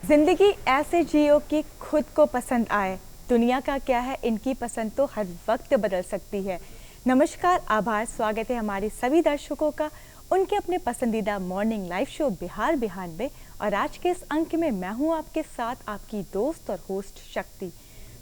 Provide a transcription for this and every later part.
जिंदगी ऐसे जियो कि खुद को पसंद आए। दुनिया का क्या है, इनकी पसंद तो हर वक्त बदल सकती है। नमस्कार, आभार, स्वागत है हमारे सभी दर्शकों का उनके अपने पसंदीदा मॉर्निंग लाइव शो बिहार बिहान में। और आज के इस अंक में मैं हूं आपके साथ, आपकी दोस्त और होस्ट शक्ति।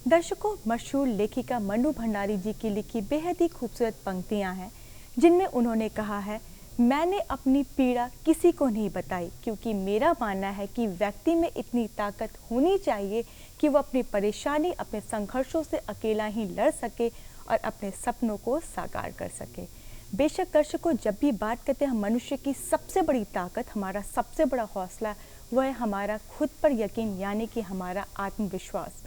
दर्शकों, मशहूर लेखिका मन्नू भंडारी जी की लिखी बेहद ही खूबसूरत पंक्तियां हैं जिनमें उन्होंने कहा है, मैंने अपनी पीड़ा किसी को नहीं बताई क्योंकि मेरा मानना है कि व्यक्ति में इतनी ताकत होनी चाहिए कि वो अपनी परेशानी, अपने संघर्षों से अकेला ही लड़ सके और अपने सपनों को साकार कर सके। बेशक दर्शकों, जब भी बात करते हैं मनुष्य की सबसे बड़ी ताकत, हमारा सबसे बड़ा हौसला, वह है हमारा खुद पर यकीन, यानी कि हमारा आत्मविश्वास।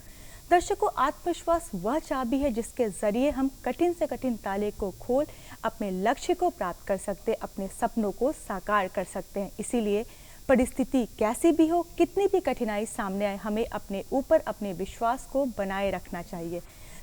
दर्शकों, आत्मविश्वास वह चाबी है जिसके जरिए हम कठिन से कठिन ताले को खोल अपने लक्ष्य को प्राप्त कर सकते, अपने सपनों को साकार कर सकते हैं। इसीलिए परिस्थिति कैसी भी हो, कितनी भी कठिनाई सामने आए, हमें अपने ऊपर अपने विश्वास को बनाए रखना चाहिए।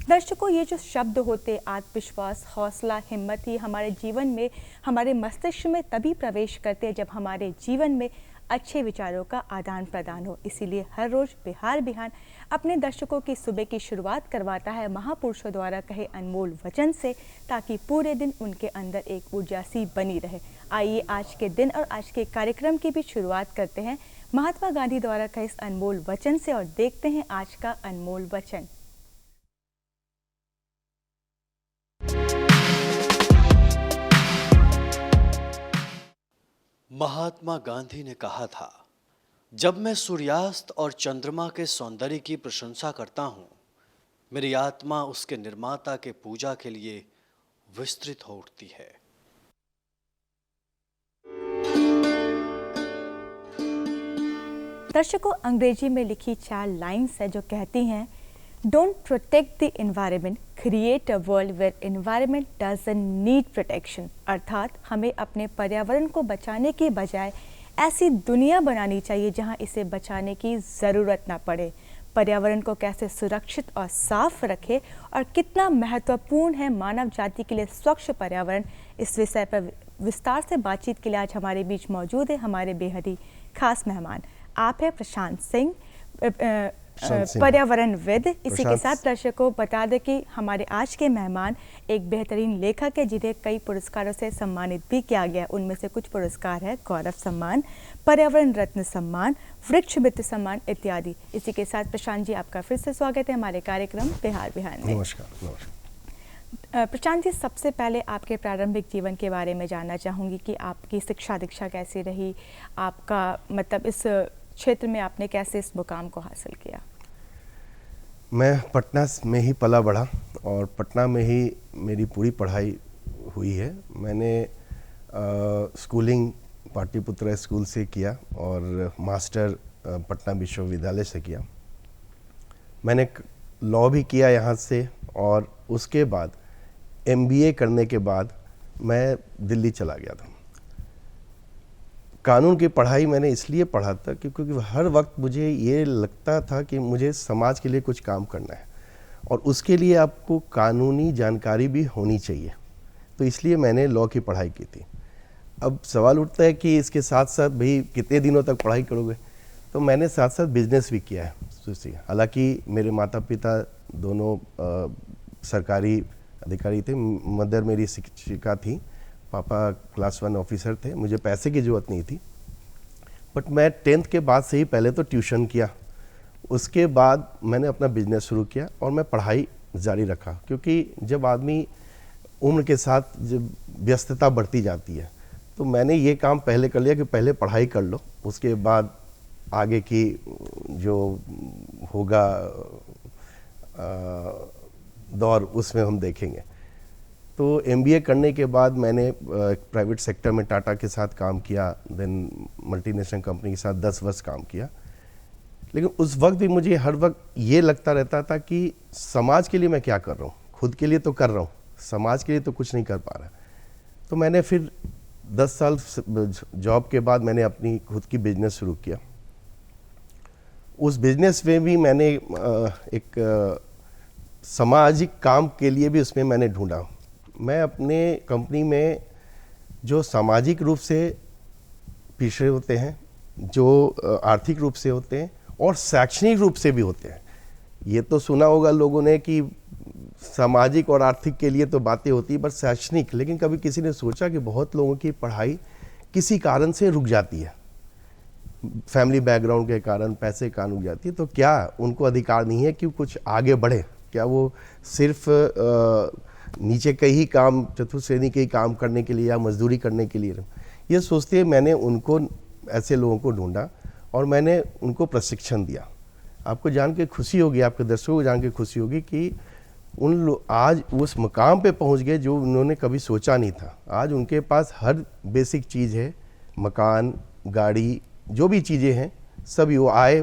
दर्शकों, ये जो शब्द होते आत्मविश्वास, हौसला, हिम्मत, ही हमारे जीवन में, हमारे मस्तिष्क में तभी प्रवेश करते हैं जब हमारे जीवन में अच्छे विचारों का आदान प्रदान हो। इसीलिए हर रोज बिहार बिहान अपने दर्शकों की सुबह की शुरुआत करवाता है महापुरुषों द्वारा कहे अनमोल वचन से, ताकि पूरे दिन उनके अंदर एक ऊर्जा सी बनी रहे। आइए आज के दिन और आज के कार्यक्रम की भी शुरुआत करते हैं महात्मा गांधी द्वारा कहे इस अनमोल वचन से और देखते हैं आज का अनमोल वचन। महात्मा गांधी ने कहा था, जब मैं सूर्यास्त और चंद्रमा के सौंदर्य की प्रशंसा करता हूं, मेरी आत्मा उसके निर्माता के पूजा के लिए विस्तृत हो उठती है। दर्शकों, अंग्रेजी में लिखी 4 लाइन्स है जो कहती हैं, don't protect the environment, create a world where environment doesn't need protection. अर्थात हमें अपने पर्यावरण को बचाने के बजाय ऐसी दुनिया बनानी चाहिए जहां इसे बचाने की ज़रूरत ना पड़े। पर्यावरण को कैसे सुरक्षित और साफ रखें और कितना महत्वपूर्ण है मानव जाति के लिए स्वच्छ पर्यावरण, इस विषय पर विस्तार से बातचीत के लिए आज हमारे बीच मौजूद है हमारे बेहद ही खास मेहमान। आप हैं प्रशांत सिंह, पर्यावरणविद। इसी के साथ दर्शकों बता दें कि हमारे आज के मेहमान एक बेहतरीन लेखक है जिन्हें कई पुरस्कारों से सम्मानित भी किया गया। उनमें से कुछ पुरस्कार है गौरव सम्मान, पर्यावरण रत्न सम्मान, वृक्ष मित्र सम्मान इत्यादि। इसी के साथ प्रशांत जी, आपका फिर से स्वागत है हमारे कार्यक्रम बिहार बिहान में। नमस्कार। प्रशांत जी, सबसे पहले आपके प्रारंभिक जीवन के बारे में जानना चाहूँगी कि आपकी शिक्षा दीक्षा कैसी रही, आपका मतलब इस क्षेत्र में आपने कैसे इस मुकाम को हासिल किया? मैं पटना में ही पला बढ़ा और पटना में ही मेरी पूरी पढ़ाई हुई है। मैंने स्कूलिंग पाटलिपुत्र स्कूल से किया और मास्टर पटना विश्वविद्यालय से किया। मैंने लॉ भी किया यहाँ से और उसके बाद MBA करने के बाद मैं दिल्ली चला गया था। कानून की पढ़ाई मैंने इसलिए पढ़ा था क्योंकि हर वक्त मुझे ये लगता था कि मुझे समाज के लिए कुछ काम करना है और उसके लिए आपको कानूनी जानकारी भी होनी चाहिए, तो इसलिए मैंने लॉ की पढ़ाई की थी। अब सवाल उठता है कि इसके साथ साथ भाई कितने दिनों तक पढ़ाई करोगे, तो मैंने साथ साथ बिजनेस भी किया है। हालांकि मेरे माता पिता दोनों सरकारी अधिकारी थे। मदर मेरी शिक्षिका थी, पापा क्लास 1 ऑफिसर थे। मुझे पैसे की ज़रूरत नहीं थी, बट मैं 10th के बाद से ही पहले तो ट्यूशन किया, उसके बाद मैंने अपना बिजनेस शुरू किया और मैं पढ़ाई जारी रखा। क्योंकि जब आदमी उम्र के साथ जब व्यस्तता बढ़ती जाती है, तो मैंने ये काम पहले कर लिया कि पहले पढ़ाई कर लो, उसके बाद आगे की जो होगा दौर उसमें हम देखेंगे। तो MBA करने के बाद मैंने प्राइवेट सेक्टर में टाटा के साथ काम किया, देन मल्टीनेशनल कंपनी के साथ 10 वर्ष काम किया। लेकिन उस वक्त भी मुझे हर वक्त ये लगता रहता था कि समाज के लिए मैं क्या कर रहा हूँ, खुद के लिए तो कर रहा हूँ, समाज के लिए तो कुछ नहीं कर पा रहा। तो मैंने फिर 10 साल जॉब के बाद मैंने अपनी खुद की बिजनेस शुरू किया। उस बिजनेस में भी मैंने एक सामाजिक काम के लिए भी उसमें मैंने ढूंढा। मैं अपने कंपनी में जो सामाजिक रूप से पिछड़े होते हैं, जो आर्थिक रूप से होते हैं, और शैक्षणिक रूप से भी होते हैं। ये तो सुना होगा लोगों ने कि सामाजिक और आर्थिक के लिए तो बातें होती है, पर शैक्षणिक, लेकिन कभी किसी ने सोचा कि बहुत लोगों की पढ़ाई किसी कारण से रुक जाती है, फैमिली बैकग्राउंड के कारण, पैसे के कारण रुक जाती है, तो क्या उनको अधिकार नहीं है कि कुछ आगे बढ़े? क्या वो सिर्फ नीचे के ही काम, चतुर्थ श्रेणी के ही काम करने के लिए या मजदूरी करने के लिए? ये सोचते हैं मैंने उनको, ऐसे लोगों को ढूंढा और मैंने उनको प्रशिक्षण दिया। आपको जान के खुशी होगी, आपके दर्शकों को जान के खुशी होगी कि उन लोग आज उस मुकाम पे पहुंच गए जो उन्होंने कभी सोचा नहीं था। आज उनके पास हर बेसिक चीज़ है, मकान, गाड़ी, जो भी चीज़ें हैं सभी। वो आए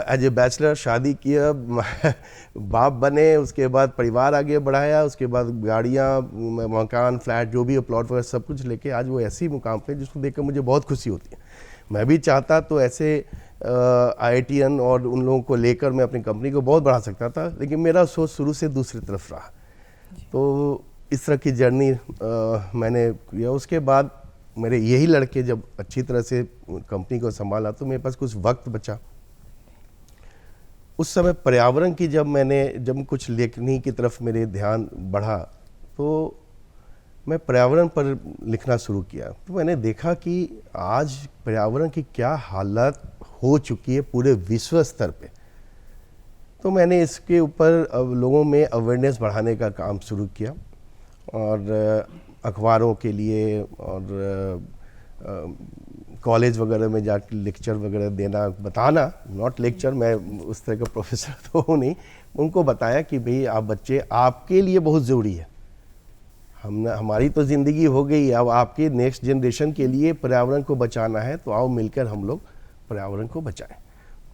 एज ए बैचलर, शादी किया, बाप बने, उसके बाद परिवार आगे बढ़ाया, उसके बाद गाड़ियाँ, मकान, फ्लैट, जो भी प्लॉट वगैरह सब कुछ लेके आज वो ऐसी मुकाम पे जिसको देखकर मुझे बहुत खुशी होती है। मैं भी चाहता तो ऐसे IITian और उन लोगों को लेकर मैं अपनी कंपनी को बहुत बढ़ा सकता था, लेकिन मेरा सोच शुरू से दूसरी तरफ रहा। तो इस तरह की जर्नी मैंने किया। उसके बाद मेरे यही लड़के जब अच्छी तरह से कंपनी को संभाला तो मेरे पास कुछ वक्त बचा। उस समय पर्यावरण की जब कुछ लेखनी की तरफ मेरे ध्यान बढ़ा तो मैं पर्यावरण पर लिखना शुरू किया। तो मैंने देखा कि आज पर्यावरण की क्या हालत हो चुकी है पूरे विश्व स्तर पे। तो मैंने इसके ऊपर अब लोगों में अवेयरनेस बढ़ाने का काम शुरू किया और अखबारों के लिए और कॉलेज वगैरह में जाकर लेक्चर वगैरह देना, बताना, नॉट लेक्चर, मैं उस तरह का प्रोफेसर तो हूँ नहीं, उनको बताया कि भाई आप बच्चे, आपके लिए बहुत ज़रूरी है। हमारी तो ज़िंदगी हो गई, अब आपके नेक्स्ट जनरेशन के लिए पर्यावरण को बचाना है, तो आओ मिलकर हम लोग पर्यावरण को बचाएं।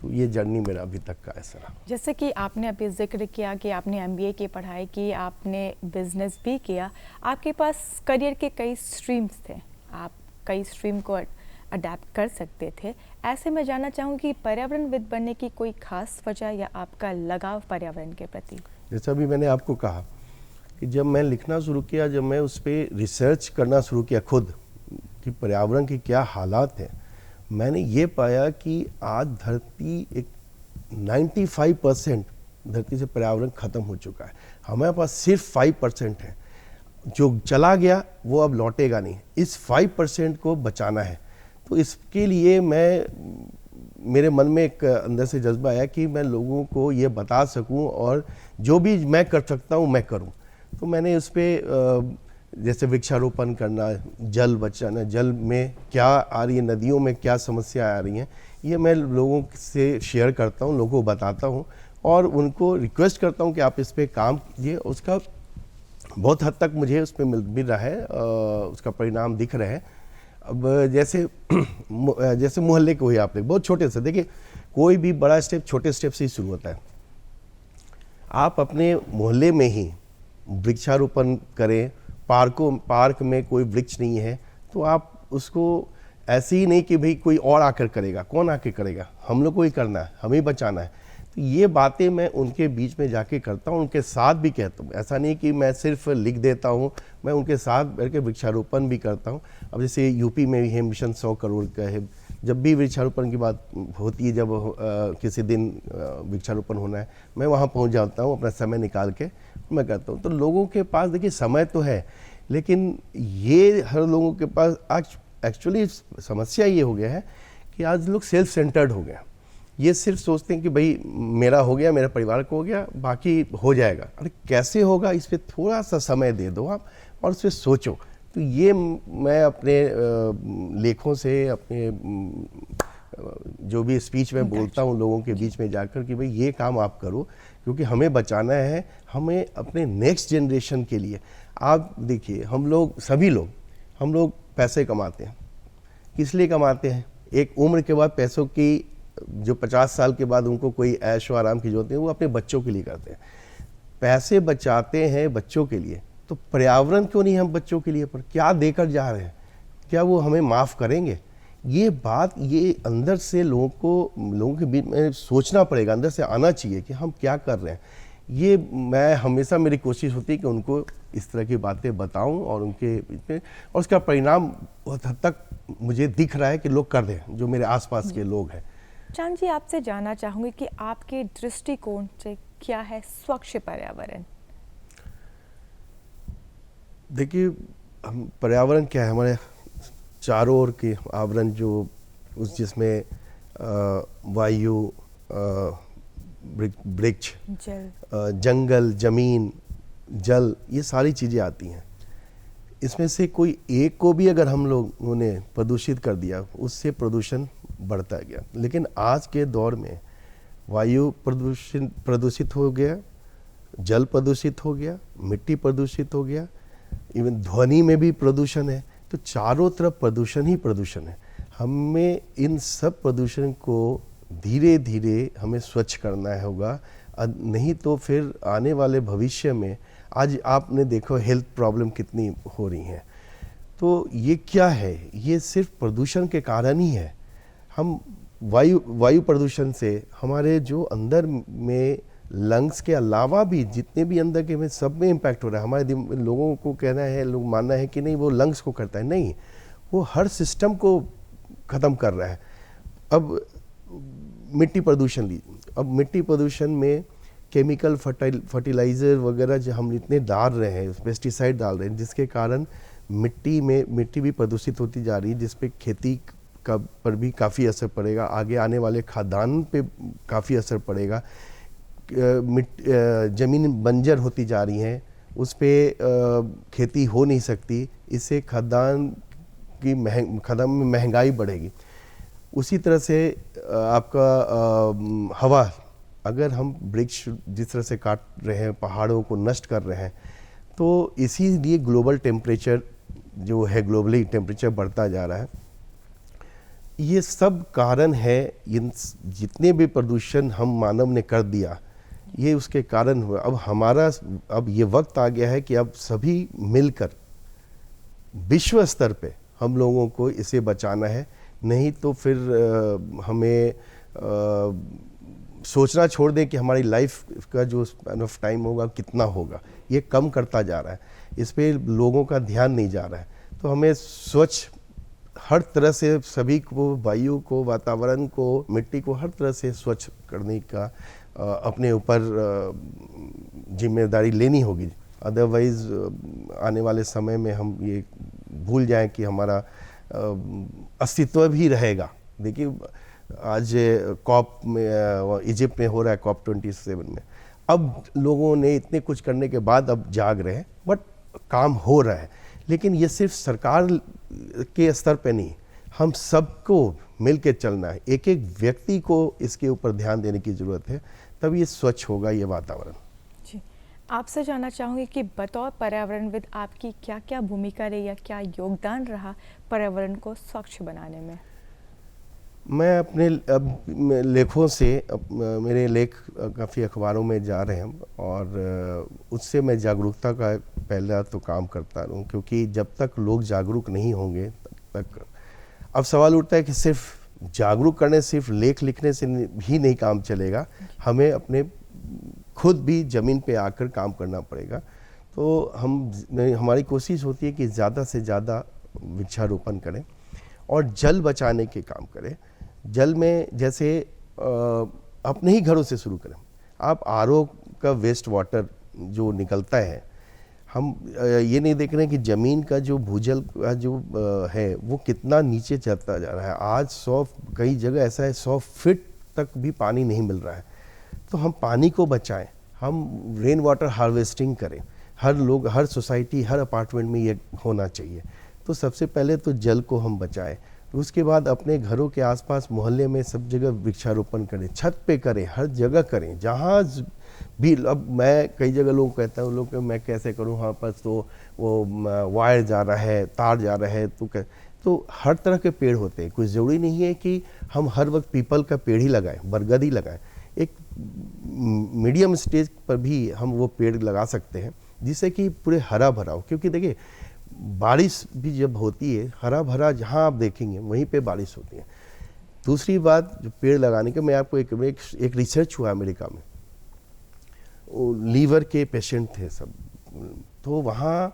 तो ये जर्नी मेरा अभी तक का ऐसा रहा। जैसे कि आपने अभी जिक्र किया कि आपने MBA की पढ़ाई की, आपने बिजनेस भी किया, आपके पास करियर के कई स्ट्रीम्स थे, आप कई स्ट्रीम को अडेप्ट कर सकते थे। ऐसे में जानना चाहूँगी पर्यावरणविद बनने की कोई खास वजह या आपका लगाव पर्यावरण के प्रति? जैसा भी मैंने आपको कहा कि जब मैं लिखना शुरू किया, जब मैं उस पर रिसर्च करना शुरू किया खुद कि पर्यावरण की क्या हालात हैं, मैंने ये पाया कि आज धरती एक 95% धरती से पर्यावरण ख़त्म हो चुका है। हमारे पास सिर्फ 5% है, जो चला गया वो अब लौटेगा नहीं। इस 5% को बचाना है। तो इसके लिए मेरे मन में एक अंदर से जज्बा आया कि मैं लोगों को ये बता सकूं और जो भी मैं कर सकता हूं मैं करूं। तो मैंने उस पर जैसे वृक्षारोपण करना, जल बचाना, जल में क्या आ रही है, नदियों में क्या समस्या आ रही हैं, ये मैं लोगों से शेयर करता हूं, लोगों को बताता हूं और उनको रिक्वेस्ट करता हूं कि आप इस पर काम कीजिए। उसका बहुत हद तक मुझे उस पर मिल रहा है, उसका परिणाम दिख रहे हैं। अब जैसे मोहल्ले को ही आप देख, बहुत छोटे से देखिए, कोई भी बड़ा स्टेप छोटे स्टेप से ही शुरू होता है। आप अपने मोहल्ले में ही वृक्षारोपण करें, पार्क में कोई वृक्ष नहीं है तो आप उसको ऐसे ही नहीं कि भाई कोई और आकर करेगा, कौन आकर करेगा, हम लोग को ही करना है, हमें बचाना है। तो ये बातें मैं उनके बीच में जाके करता हूँ, उनके साथ भी कहता हूँ। ऐसा नहीं कि मैं सिर्फ लिख देता हूँ, मैं उनके साथ बैठ के वृक्षारोपण भी करता हूँ। अब जैसे यूपी में भी है मिशन 100 करोड़ का है, जब भी वृक्षारोपण की बात होती है, जब किसी दिन वृक्षारोपण होना है, मैं वहाँ पहुँच जाता हूँ, अपना समय निकाल के मैं करता हूँ। तो लोगों के पास देखिए समय तो है, लेकिन ये हर लोगों के पास आज एक्चुअली समस्या ये हो गया है कि आज लोग सेल्फ सेंटर्ड हो गए। ये सिर्फ सोचते हैं कि भाई मेरा हो गया, मेरा परिवार को हो गया, बाकी हो जाएगा। अरे कैसे होगा, इस पर थोड़ा सा समय दे दो आप और उस पर सोचो। तो ये मैं अपने लेखों से, अपने जो भी स्पीच में बोलता हूँ लोगों के बीच में जाकर कि भाई ये काम आप करो, क्योंकि हमें बचाना है, हमें अपने नेक्स्ट जनरेशन के लिए। आप देखिए, हम लोग पैसे कमाते हैं, किस लिए कमाते हैं? एक उम्र के बाद पैसों की, जो 50 साल के बाद उनको कोई ऐश व आराम की जरूरत है, वो अपने बच्चों के लिए करते हैं। पैसे बचाते हैं बच्चों के लिए, तो पर्यावरण क्यों नहीं हम बच्चों के लिए पर क्या देकर जा रहे हैं? क्या वो हमें माफ़ करेंगे? ये बात, ये अंदर से लोगों के बीच में सोचना पड़ेगा, अंदर से आना चाहिए कि हम क्या कर रहे हैं। ये मैं हमेशा, मेरी कोशिश होती है कि उनको इस तरह की बातें बताऊं और उनके बीच में, और उसका परिणाम बहुत हद तक मुझे दिख रहा है कि लोग कर रहे हैं, जो मेरे आसपास के लोग हैं। चांद जी, आपसे जानना चाहूँगी कि आपके दृष्टिकोण से क्या है स्वच्छ पर्यावरण? देखिए, हम पर्यावरण क्या है, हमारे चारों ओर के आवरण जो उस जिसमें वायु, वृक्ष, जल। जंगल, जमीन, जल, ये सारी चीज़ें आती हैं। इसमें से कोई एक को भी अगर हम लोगों ने प्रदूषित कर दिया, उससे प्रदूषण बढ़ता गया। लेकिन आज के दौर में वायु प्रदूषित हो गया, जल प्रदूषित हो गया, मिट्टी प्रदूषित हो गया, इवन ध्वनि में भी प्रदूषण है। तो चारों तरफ प्रदूषण ही प्रदूषण है। हमें इन सब प्रदूषण को धीरे धीरे हमें स्वच्छ करना होगा, नहीं तो फिर आने वाले भविष्य में, आज आपने देखो हेल्थ प्रॉब्लम कितनी हो रही हैं। तो ये क्या है? ये सिर्फ प्रदूषण के कारण ही है। हम वायु प्रदूषण से हमारे जो अंदर में लंग्स के अलावा भी जितने भी अंदर के में सब में इम्पैक्ट हो रहा है। हमारे लोगों को कहना है, लोग मानना है कि नहीं वो लंग्स को करता है, नहीं, वो हर सिस्टम को ख़त्म कर रहा है। अब मिट्टी प्रदूषण लीजिए, अब मिट्टी प्रदूषण में केमिकल फर्टिलाइज़र वगैरह जो हम इतने डाल रहे हैं, पेस्टिसाइड डाल रहे हैं, जिसके कारण मिट्टी भी प्रदूषित होती जा रही है, जिस पे खेती का पर भी काफ़ी असर पड़ेगा, आगे आने वाले खाद्यान्न पे काफ़ी असर पड़ेगा। ज़मीन बंजर होती जा रही हैं, उस पे खेती हो नहीं सकती, इससे खाद्यान्न में महंगाई बढ़ेगी। उसी तरह से आपका हवा, अगर हम वृक्ष जिस तरह से काट रहे हैं, पहाड़ों को नष्ट कर रहे हैं, तो इसीलिए ग्लोबल टेम्परेचर जो है, ग्लोबली टेम्परेचर बढ़ता जा रहा है। ये सब कारण है, इन जितने भी प्रदूषण हम मानव ने कर दिया, ये उसके कारण हुआ। अब ये वक्त आ गया है कि अब सभी मिलकर विश्व स्तर पे हम लोगों को इसे बचाना है, नहीं तो फिर हमें सोचना छोड़ दें कि हमारी लाइफ का जो स्पैन ऑफ टाइम होगा कितना होगा, ये कम करता जा रहा है, इस पे लोगों का ध्यान नहीं जा रहा है। तो हमें स्वच्छ हर तरह से सभी को, वायु को, वातावरण को, मिट्टी को हर तरह से स्वच्छ करने का अपने ऊपर जिम्मेदारी लेनी होगी। अदरवाइज़ आने वाले समय में हम ये भूल जाएं कि हमारा अस्तित्व भी रहेगा। देखिए, आज कॉप में इजिप्ट में हो रहा है, COP 27 में, अब लोगों ने इतने कुछ करने के बाद अब जाग रहे हैं, बट काम हो रहा है। लेकिन ये सिर्फ सरकार के स्तर पे नहीं, हम सबको मिल के चलना है, एक एक व्यक्ति को इसके ऊपर ध्यान देने की ज़रूरत है, तब ये स्वच्छ होगा ये वातावरण। जी, आपसे जानना चाहूँगी कि बतौर पर्यावरणविद आपकी क्या क्या भूमिका रही या क्या योगदान रहा पर्यावरण को स्वच्छ बनाने में? मैं अपने लेखों से, मेरे लेख काफ़ी अखबारों में जा रहे हैं, और उससे मैं जागरूकता का पहला तो काम करता रहूँ, क्योंकि जब तक लोग जागरूक नहीं होंगे तब तक। अब सवाल उठता है कि सिर्फ जागरूक करने, सिर्फ लेख लिखने से भी नहीं काम चलेगा, हमें अपने खुद भी ज़मीन पे आकर काम करना पड़ेगा। तो हमारी कोशिश होती है कि ज़्यादा से ज़्यादा वृक्षारोपण करें और जल बचाने के काम करें। जल में जैसे अपने ही घरों से शुरू करें। आप RO का वेस्ट वाटर जो निकलता है, हम ये नहीं देख रहे हैं कि ज़मीन का जो भूजल का जो है वो कितना नीचे चलता जा रहा है। आज कई जगह ऐसा है 100 फीट तक भी पानी नहीं मिल रहा है। तो हम पानी को बचाएं, हम रेन वाटर हार्वेस्टिंग करें। हर सोसाइटी, हर अपार्टमेंट में ये होना चाहिए। तो सबसे पहले तो जल को हम बचाएं, उसके बाद अपने घरों के आसपास, मोहल्ले में सब जगह वृक्षारोपण करें, छत पे करें, हर जगह करें, जहाँ भी। अब मैं कई जगह लोगों को कहता हूँ, लोग मैं कैसे करूँ, वहाँ पर तो वो वायर जा रहा है, तार जा रहा है, तो हर तरह के पेड़ होते हैं। कोई ज़रूरी नहीं है कि हम हर वक्त पीपल का पेड़ ही लगाएं, बरगद ही लगाएं। एक मीडियम स्टेज पर भी हम वो पेड़ लगा सकते हैं, जिससे कि पूरे हरा भरा हो। क्योंकि देखिए, बारिश भी जब होती है, हरा भरा जहाँ आप देखेंगे वहीं पे बारिश होती है। दूसरी बात, जो पेड़ लगाने के, मैं आपको एक रिसर्च हुआ अमेरिका में, लीवर के पेशेंट थे सब, तो वहाँ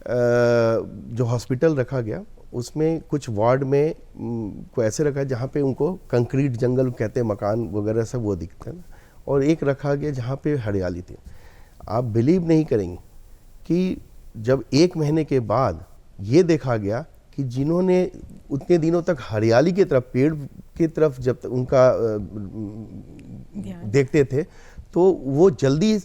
जो हॉस्पिटल रखा गया, उसमें कुछ वार्ड में को ऐसे रखा है जहाँ पे उनको कंक्रीट जंगल कहते हैं, मकान वगैरह सब वो दिखते हैं ना, और एक रखा गया जहाँ पे हरियाली थी। आप बिलीव नहीं करेंगे कि जब 1 महीने के बाद ये देखा गया कि जिन्होंने उतने दिनों तक हरियाली की तरफ, पेड़ की तरफ जब तक उनका देखते थे तो वो जल्दी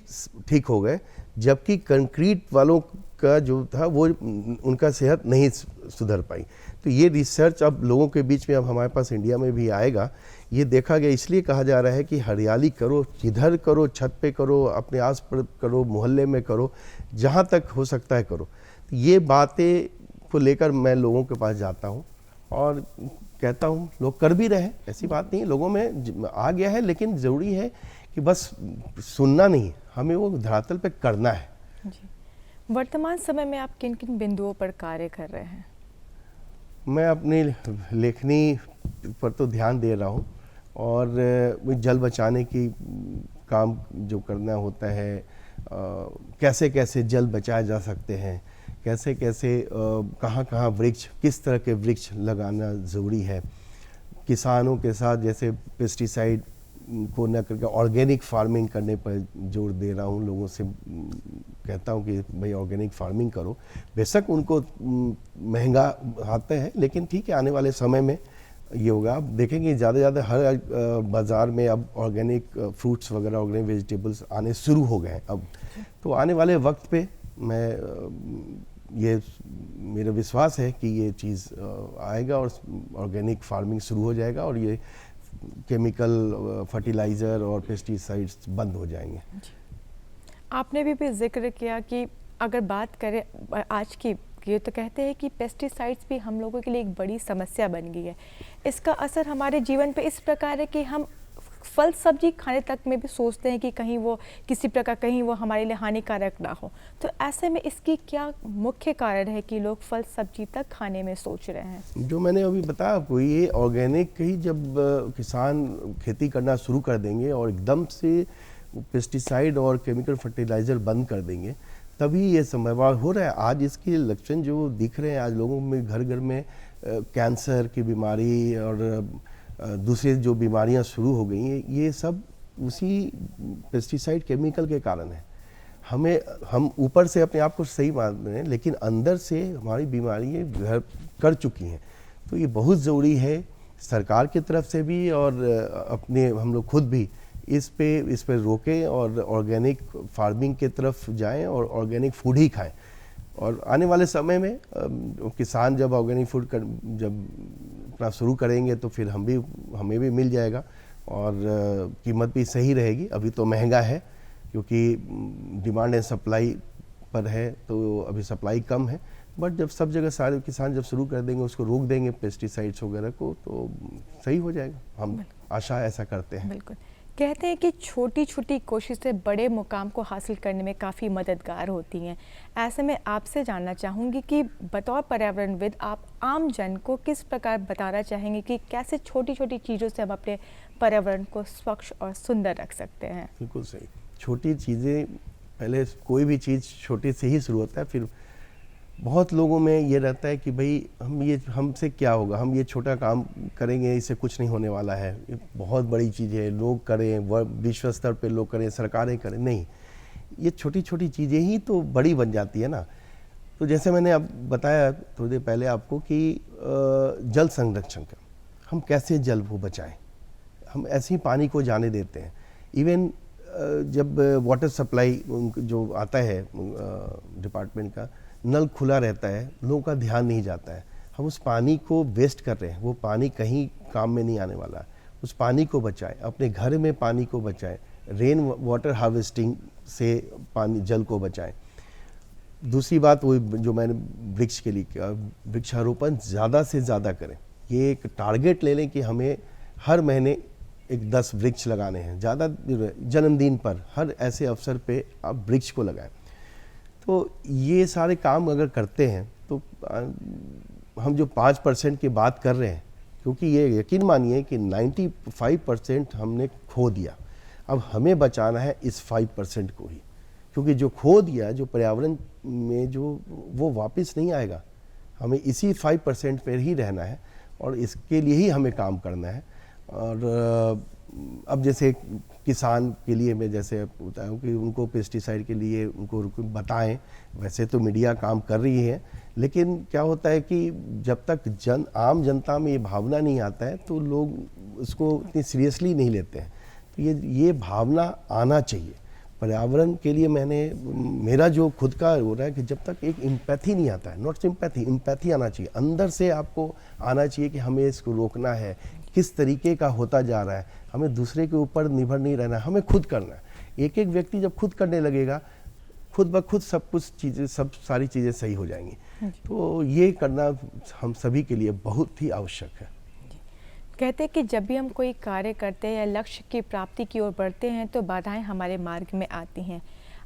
ठीक हो गए, जबकि कंक्रीट वालों का जो था वो उनका सेहत नहीं सुधर पाई। तो ये रिसर्च अब लोगों के बीच में अब हमारे पास इंडिया में भी आएगा। ये देखा गया, इसलिए कहा जा रहा है कि हरियाली करो, जिधर करो, छत पे करो, अपने आस पास करो, मोहल्ले में करो, जहाँ तक हो सकता है करो। तो ये बातें को लेकर मैं लोगों के पास जाता हूँ और कहता हूँ लोग कर भी रहे, ऐसी बात नहीं, लोगों में आ गया है, लेकिन ज़रूरी है कि बस सुनना नहीं, हमें वो धरातल पे करना है। जी। वर्तमान समय में आप किन किन बिंदुओं पर कार्य कर रहे हैं? मैं अपनी लेखनी पर तो ध्यान दे रहा हूँ और जल बचाने की काम जो करना होता है, कैसे कैसे जल बचाए जा सकते हैं, कैसे कैसे कहाँ कहाँ वृक्ष, किस तरह के वृक्ष लगाना ज़रूरी है। किसानों के साथ जैसे पेस्टिसाइड को न करके ऑर्गेनिक फार्मिंग करने पर जोर दे रहा हूँ, लोगों से कहता हूँ कि भाई ऑर्गेनिक फार्मिंग करो। बेशक उनको महंगा आता है, लेकिन ठीक है, आने वाले समय में ये होगा। आप देखेंगे ज़्यादा से ज़्यादा हर बाज़ार में अब ऑर्गेनिक फ्रूट्स वगैरह, ऑर्गेनिक वेजिटेबल्स आने शुरू हो गए हैं अब। तो आने वाले वक्त पे ये मेरा विश्वास है कि ये चीज़ आएगा और ऑर्गेनिक फार्मिंग शुरू हो जाएगा और ये केमिकल फर्टिलाइज़र और पेस्टिसाइड्स बंद हो जाएंगे। आपने भी जिक्र किया कि अगर बात करें आज की, ये तो कहते हैं कि पेस्टिसाइड्स भी हम लोगों के लिए एक बड़ी समस्या बन गई है। इसका असर हमारे जीवन पे इस प्रकार है कि हम फल सब्जी खाने तक में भी सोचते हैं कि कहीं वो किसी प्रकार, कहीं वो हमारे लिए हानिकारक ना हो। तो ऐसे में इसकी क्या मुख्य कारण है कि लोग फल सब्जी तक खाने में सोच रहे हैं? जो मैंने अभी बताया आपको, ये ऑर्गेनिक ही जब किसान खेती करना शुरू कर देंगे और एकदम से पेस्टिसाइड और केमिकल फर्टिलाइज़र बंद कर देंगे, तभी ये संभव हो रहा है। आज इसके लक्षण जो दिख रहे हैं, आज लोगों में घर घर में कैंसर की बीमारी और दूसरी जो बीमारियां शुरू हो गई हैं, ये सब उसी पेस्टिसाइड केमिकल के कारण है। हम ऊपर से अपने आप को सही मान रहे हैं, लेकिन अंदर से हमारी बीमारियां घर कर चुकी हैं। तो ये बहुत ज़रूरी है सरकार की तरफ से भी और अपने हम लोग खुद भी इस पे रोकें और ऑर्गेनिक फार्मिंग की तरफ जाएं और ऑर्गेनिक फूड ही खाएं। और आने वाले समय में किसान जब ऑर्गेनिक फूड जब अपना शुरू करेंगे तो फिर हमें भी मिल जाएगा और कीमत भी सही रहेगी। अभी तो महंगा है क्योंकि डिमांड एंड सप्लाई पर है, तो अभी सप्लाई कम है, बट जब सब जगह सारे किसान जब शुरू कर देंगे, उसको रोक देंगे पेस्टिसाइड्स वगैरह को, तो सही हो जाएगा। हम आशा ऐसा करते हैं। बिल्कुल। कहते हैं कि छोटी छोटी कोशिशें बड़े मुकाम को हासिल करने में काफ़ी मददगार होती हैं। ऐसे में आपसे जानना चाहूँगी कि बतौर पर्यावरणविद आप आम जन को किस प्रकार बताना चाहेंगे कि कैसे छोटी छोटी चीज़ों से हम अपने पर्यावरण को स्वच्छ और सुंदर रख सकते हैं? बिल्कुल सही। छोटी चीज़ें, पहले कोई भी चीज़ छोटी से ही शुरू होता है। फिर बहुत लोगों में ये रहता है कि भाई हमसे क्या होगा, हम ये छोटा काम करेंगे, इससे कुछ नहीं होने वाला है, ये बहुत बड़ी चीज़ है, लोग करें, विश्व स्तर पे लोग करें, सरकारें करें। नहीं, ये छोटी छोटी चीज़ें ही तो बड़ी बन जाती है ना। तो जैसे मैंने अब बताया थोड़ी देर पहले आपको कि जल संरक्षण का हम कैसे जल को बचाएं। हम ऐसे ही पानी को जाने देते हैं। इवन जब वाटर सप्लाई जो आता है डिपार्टमेंट का, नल खुला रहता है, लोगों का ध्यान नहीं जाता है। हम उस पानी को वेस्ट कर रहे हैं, वो पानी कहीं काम में नहीं आने वाला है। उस पानी को बचाएं, अपने घर में पानी को बचाएं, रेन वाटर हार्वेस्टिंग से पानी जल को बचाएं। दूसरी बात वो जो मैंने वृक्ष के लिए किया, वृक्षारोपण ज़्यादा से ज़्यादा करें। ये एक टारगेट ले लें कि हमें हर महीने 10 वृक्ष लगाने हैं। ज़्यादा जन्मदिन पर, हर ऐसे अवसर पे आप वृक्ष को लगाएं। तो ये सारे काम अगर करते हैं तो हम जो 5% की बात कर रहे हैं, क्योंकि ये यकीन मानिए कि 95% हमने खो दिया। अब हमें बचाना है इस 5% को ही, क्योंकि जो खो दिया, जो पर्यावरण में जो वो वापस नहीं आएगा। हमें इसी 5% पर ही रहना है और इसके लिए ही हमें काम करना है। और अब जैसे किसान के लिए मैं जैसे बताऊँ कि उनको पेस्टिसाइड के लिए उनको बताएं, वैसे तो मीडिया काम कर रही है, लेकिन क्या होता है कि जब तक आम जनता में ये भावना नहीं आता है तो लोग उसको इतनी सीरियसली नहीं लेते हैं। तो ये भावना आना चाहिए पर्यावरण के लिए। मेरा जो खुद का हो रहा है कि जब तक एक एम्पैथी नहीं आता है, नॉट सिंपैथी, एम्पैथी आना चाहिए, अंदर से आपको आना चाहिए कि हमें इसको रोकना है, किस तरीके का होता जा रहा है, हमें दूसरे के ऊपर निर्भर नहीं रहना, हमें खुद करना है। एक एक व्यक्ति जब खुद करने लगेगा, खुद ब खुद सब सारी चीज़ें सही हो जाएंगी। तो ये करना हम सभी के लिए बहुत ही आवश्यक है। कहते हैं कि जब भी हम कोई कार्य करते हैं या लक्ष्य की प्राप्ति की ओर बढ़ते हैं तो बाधाएं हमारे मार्ग में आती हैं।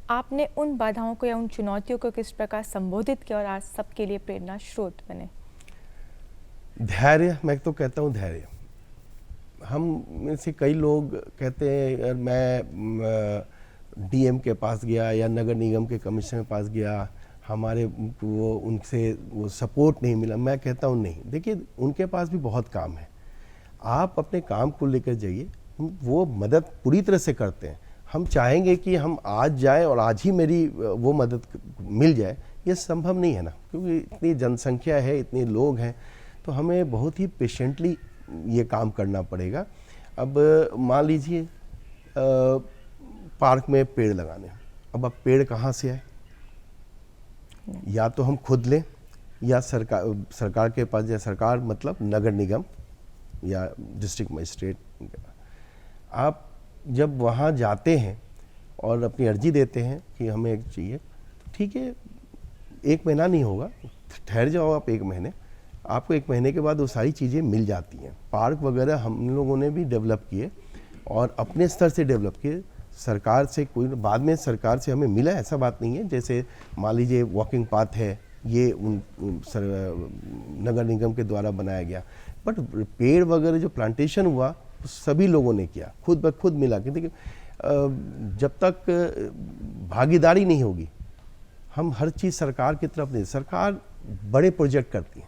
आपने उन बाधाओं को या उन चुनौतियों को किस प्रकार संबोधित किया और आज सबके लिए प्रेरणा स्रोत बने? धैर्य, मैं तो कहता हूँ धैर्य। हम में से कई लोग कहते हैं यार मैं डीएम के पास गया या नगर निगम के कमिश्नर के पास गया, हमारे उनसे वो सपोर्ट नहीं मिला। मैं कहता हूँ नहीं, देखिए उनके पास भी बहुत काम है, आप अपने काम को लेकर जाइए, वो मदद पूरी तरह से करते हैं। हम चाहेंगे कि हम आज जाएं और आज ही मेरी वो मदद मिल जाए, ये संभव नहीं है ना, क्योंकि इतनी जनसंख्या है, इतने लोग हैं, तो हमें बहुत ही पेशेंटली ये काम करना पड़ेगा। अब मान लीजिए पार्क में पेड़ लगाने, अब पेड़ कहाँ से आए? या तो हम खुद लें या सरकार के पास, या सरकार मतलब नगर निगम या डिस्ट्रिक्ट मजिस्ट्रेट। आप जब वहाँ जाते हैं और अपनी अर्जी देते हैं कि हमें एक चाहिए, तो ठीक है, 1 महीना नहीं होगा, ठहर जाओ आप 1 महीने, आपको 1 महीने के बाद वो सारी चीज़ें मिल जाती हैं। पार्क वगैरह हम लोगों ने भी डेवलप किए और अपने स्तर से डेवलप किए। सरकार से कोई बाद में सरकार से हमें मिला, ऐसा बात नहीं है। जैसे मान लीजिए वॉकिंग पाथ है, ये नगर निगम के द्वारा बनाया गया, बट पेड़ वगैरह जो प्लांटेशन हुआ सभी लोगों ने किया, खुद ब खुद मिला के। देखिए जब तक भागीदारी नहीं होगी, हम हर चीज़ सरकार की तरफ नहीं, सरकार बड़े प्रोजेक्ट करती है,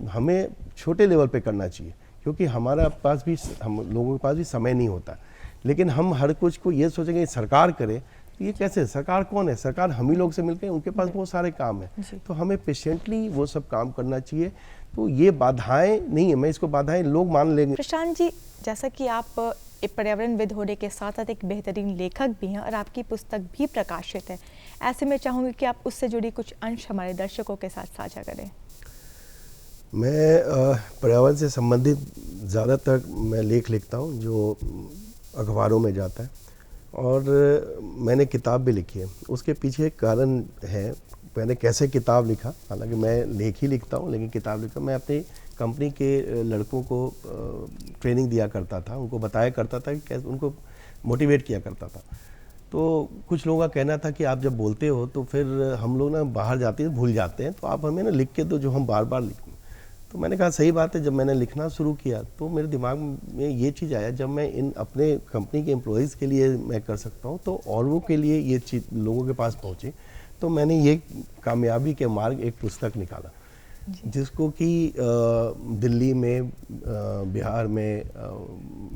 हमें छोटे लेवल पे करना चाहिए, क्योंकि हम लोगों के पास भी समय नहीं होता। लेकिन हम हर कुछ को ये सोचेंगे सरकार करे, तो ये कैसे? सरकार कौन है? सरकार हम ही लोग से मिलते हैं, उनके पास बहुत सारे काम है, तो हमें पेशेंटली वो सब काम करना चाहिए। तो ये बाधाएं नहीं है, मैं इसको बाधाएं लोग मान लेंगे। प्रशांत जी, जैसा कि आप एक पर्यावरणविद होने के साथ साथ एक बेहतरीन लेखक भी हैं और आपकी पुस्तक भी प्रकाशित है, ऐसे में चाहूँगी कि आप उससे जुड़ी कुछ अंश हमारे दर्शकों के साथ साझा करें। मैं पर्यावरण से संबंधित ज़्यादातर मैं लेख लिखता हूँ जो अखबारों में जाता है, और मैंने किताब भी लिखी है। उसके पीछे एक कारण है, मैंने कैसे किताब लिखा, हालांकि मैं लेख ही लिखता हूँ लेकिन किताब लिखा। मैं अपनी कंपनी के लड़कों को ट्रेनिंग दिया करता था, उनको बताया करता था कि कैसे, उनको मोटिवेट किया करता था। तो कुछ लोगों का कहना था कि आप जब बोलते हो तो फिर हम लोग ना बाहर जाते हैं भूल जाते हैं, तो आप हमें ना लिख के दो जो हम बार बार लिखें। तो मैंने कहा सही बात है। जब मैंने लिखना शुरू किया तो मेरे दिमाग में ये चीज़ आया, जब मैं इन अपने कंपनी के एम्प्लॉयज़ के लिए मैं कर सकता हूँ तो औरों के लिए ये चीज़ लोगों के पास पहुँचे। तो मैंने ये कामयाबी के मार्ग एक पुस्तक निकाला, जिसको कि दिल्ली में, बिहार में,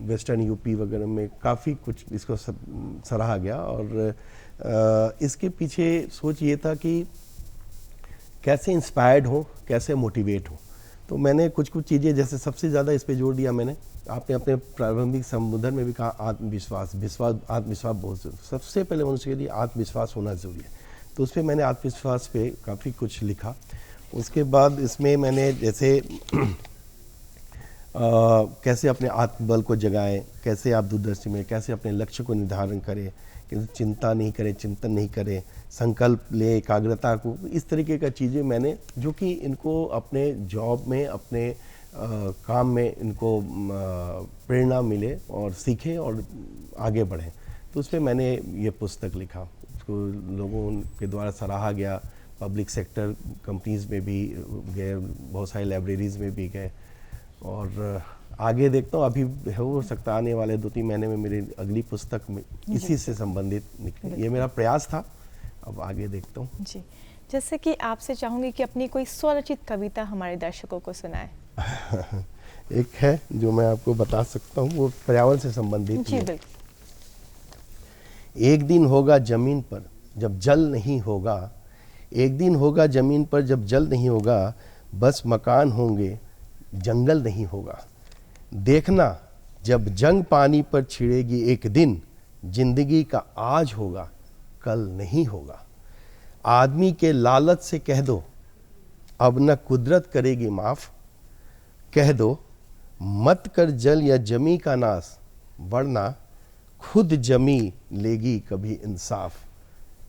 वेस्टर्न यूपी वगैरह में काफ़ी कुछ इसको सराहा गया। और इसके पीछे सोच ये था कि कैसे इंस्पायर्ड हो, कैसे मोटिवेट हो। तो मैंने कुछ चीज़ें, जैसे सबसे ज़्यादा इस पे जोर दिया मैंने, आपने अपने प्रारंभिक संबोधन में भी कहा आत्मविश्वास बहुत ज़रूरी। सबसे पहले मनुष्य के लिए आत्मविश्वास होना ज़रूरी है, तो उस पर मैंने आत्मविश्वास पे काफ़ी कुछ लिखा। उसके बाद इसमें मैंने जैसे कैसे अपने आत्मबल को जगाएं, कैसे आप दूरदर्शी में, कैसे अपने लक्ष्य को निर्धारण करें, कि चिंता नहीं करें, चिंतन नहीं करें, संकल्प ले, एकाग्रता को, इस तरीके का चीज़ें मैंने, जो कि इनको अपने जॉब में, अपने काम में इनको प्रेरणा मिले और सीखें और आगे बढ़ें। तो उस पर मैंने ये पुस्तक लिखा, उसको लोगों के द्वारा सराहा गया। पब्लिक सेक्टर कंपनीज़ में भी गए, बहुत सारी लाइब्रेरीज़ में भी गए, और आगे देखता हूँ, अभी हो सकता आने वाले 2-3 महीने में मेरी अगली पुस्तक में इसी से संबंधित निकले। ये मेरा प्रयास था, अब आगे देखता हूँ। जी, जैसे कि आपसे चाहूँगी कि अपनी कोई स्वरचित कविता हमारे दर्शकों को सुनाएं। एक है जो मैं आपको बता सकता हूँ, वो पर्यावरण से संबंधित जी है। बिल्कुल। एक दिन होगा जमीन पर जब जल नहीं होगा, एक दिन होगा जमीन पर जब जल नहीं होगा, बस मकान होंगे जंगल नहीं होगा। देखना जब जंग पानी पर छिड़ेगी एक दिन, जिंदगी का आज होगा कल नहीं होगा। आदमी के लालच से कह दो अब न कुदरत करेगी माफ, कह दो मत कर जल या जमी का नाश, वरना खुद जमी लेगी कभी इंसाफ,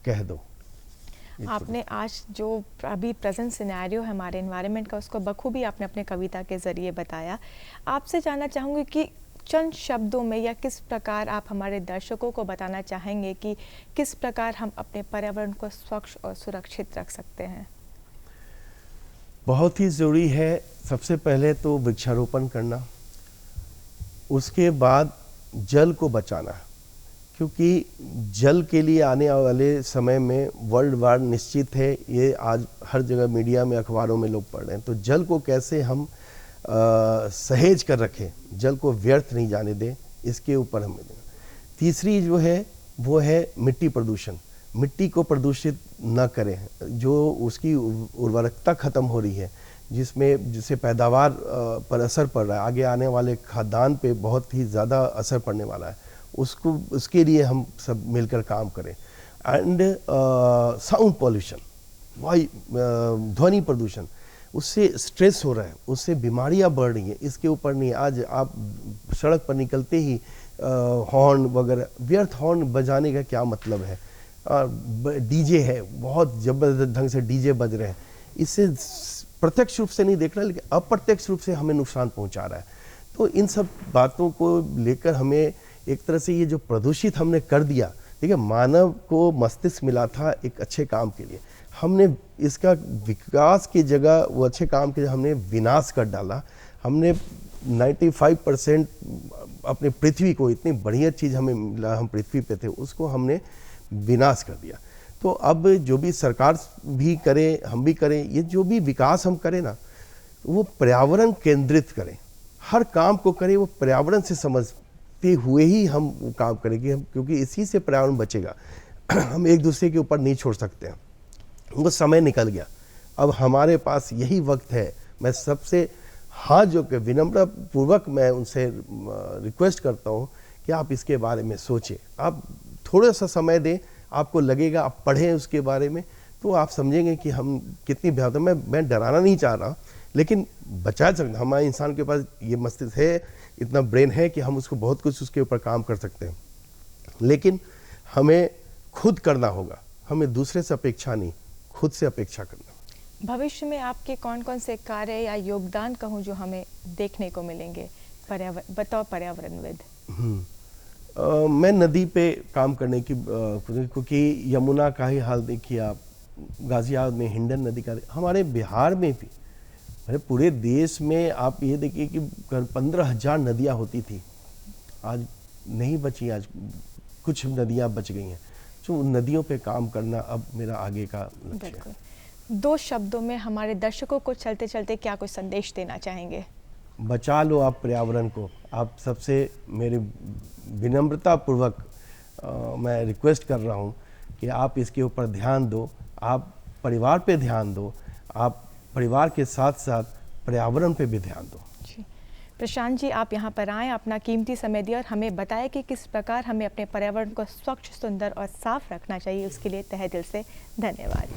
कह दो। आपने आज जो अभी प्रेजेंट सिनेरियो है हमारे एनवायरनमेंट का, उसको बखूबी आपने अपने कविता के ज़रिए बताया। आपसे जानना चाहूँगी कि चंद शब्दों में या किस प्रकार आप हमारे दर्शकों को बताना चाहेंगे कि किस प्रकार हम अपने पर्यावरण को स्वच्छ और सुरक्षित रख सकते हैं। बहुत ही ज़रूरी है सबसे पहले तो वृक्षारोपण करना, उसके बाद जल को बचाना, क्योंकि जल के लिए आने वाले समय में वर्ल्ड वार निश्चित है, ये आज हर जगह मीडिया में अखबारों में लोग पढ़ रहे हैं। तो जल को कैसे हम सहेज कर रखें, जल को व्यर्थ नहीं जाने दें, इसके ऊपर हमें देना। तीसरी जो है वो है मिट्टी प्रदूषण, मिट्टी को प्रदूषित न करें, जो उसकी उर्वरकता ख़त्म हो रही है, जिससे पैदावार पर असर पड़ रहा है, आगे आने वाले खाद्यान्न पे बहुत ही ज़्यादा असर पड़ने वाला है, उसके लिए हम सब मिलकर काम करें। एंड साउंड पॉल्यूशन, ध्वनि प्रदूषण, उससे स्ट्रेस हो रहा है, उससे बीमारियां बढ़ रही हैं, इसके ऊपर नहीं। आज आप सड़क पर निकलते ही हॉर्न वगैरह, व्यर्थ हॉर्न बजाने का क्या मतलब है। डीजे है, बहुत ज़बरदस्त ढंग से डीजे बज रहे हैं, इससे प्रत्यक्ष रूप से नहीं देख रहा लेकिन अप्रत्यक्ष रूप से हमें नुकसान पहुंचा रहा है। तो इन सब बातों को लेकर हमें एक तरह से ये जो प्रदूषित हमने कर दिया, देखिए मानव को मस्तिष्क मिला था एक अच्छे काम के लिए, हमने इसका विकास की जगह वो अच्छे काम के लिए हमने विनाश कर डाला। हमने 95% अपने पृथ्वी को, इतनी बढ़िया चीज़ हमें मिला, हम पृथ्वी पे थे, उसको हमने विनाश कर दिया। तो अब जो भी सरकार भी करे, हम भी करें, ये जो भी विकास हम करें ना, वो पर्यावरण केंद्रित करें, हर काम को करें वो पर्यावरण से समझते हुए ही हम काम करेंगे, क्योंकि इसी से पर्यावरण बचेगा। हम एक दूसरे के ऊपर नहीं छोड़ सकते हैं, उनको समय निकल गया, अब हमारे पास यही वक्त है। मैं सबसे हाथ जो के विनम्र पूर्वक मैं उनसे रिक्वेस्ट करता हूँ कि आप इसके बारे में सोचें, आप थोड़ा सा समय दें, आपको लगेगा, आप पढ़ें उसके बारे में, तो आप समझेंगे कि हम कितनी बेहतर। मैं डराना नहीं चाह रहा, लेकिन बचा सकते, हमारे इंसान के पास ये मस्तिष्क है, इतना ब्रेन है कि हम उसको बहुत कुछ उसके ऊपर काम कर सकते हैं, लेकिन हमें खुद करना होगा, हमें दूसरे से अपेक्षा नहीं, खुद से अपेक्षा करना। भविष्य में आपके कौन कौन से कार्य या योगदान कहूँ जो हमें देखने को मिलेंगे बतौर पर्यावरणविद? मैं नदी पे काम करने की क्योंकि यमुना का ही हाल देखिए आप, गाजियाबाद में हिंडन नदी का, हमारे बिहार में भी, अरे पूरे देश में आप ये देखिए कि 15,000 नदियाँ होती थी, आज नहीं बची, आज कुछ नदियाँ बच गई हैं। तो नदियों पे काम करना अब मेरा आगे का लक्ष्य है। 2 शब्दों में हमारे दर्शकों को चलते चलते क्या कोई संदेश देना चाहेंगे? बचा लो आप पर्यावरण को। आप सबसे मेरे विनम्रता पूर्वक मैं रिक्वेस्ट कर रहा हूँ कि आप इसके ऊपर ध्यान दो, आप परिवार पे ध्यान दो, आप परिवार के साथ साथ पर्यावरण पे भी ध्यान दो। जी, प्रशांत जी, आप यहाँ पर आए, अपना कीमती समय दिया और हमें बताया कि किस प्रकार हमें अपने पर्यावरण को स्वच्छ, सुंदर और साफ रखना चाहिए। उसके लिए तहे दिल से धन्यवाद।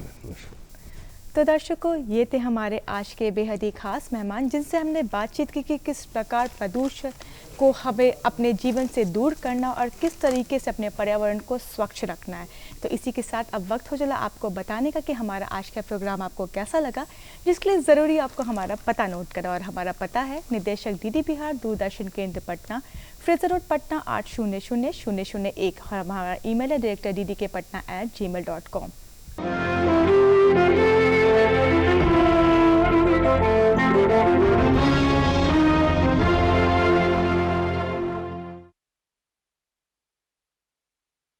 तो दर्शकों, ये थे हमारे आज के बेहद ही खास मेहमान, जिनसे हमने बातचीत की कि किस प्रकार प्रदूषण को हमें अपने जीवन से दूर करना और किस तरीके से अपने पर्यावरण को स्वच्छ रखना है। तो इसी के साथ अब वक्त हो चला आपको बताने का कि हमारा आज का प्रोग्राम आपको कैसा लगा, जिसके लिए ज़रूरी आपको हमारा पता नोट करा। और हमारा पता है निदेशक डीडी बिहार, दूरदर्शन केंद्र पटना, फ्रेजर रोड पटना 800001। और हमारा ईमेल है director ddkpatna@gmail.com।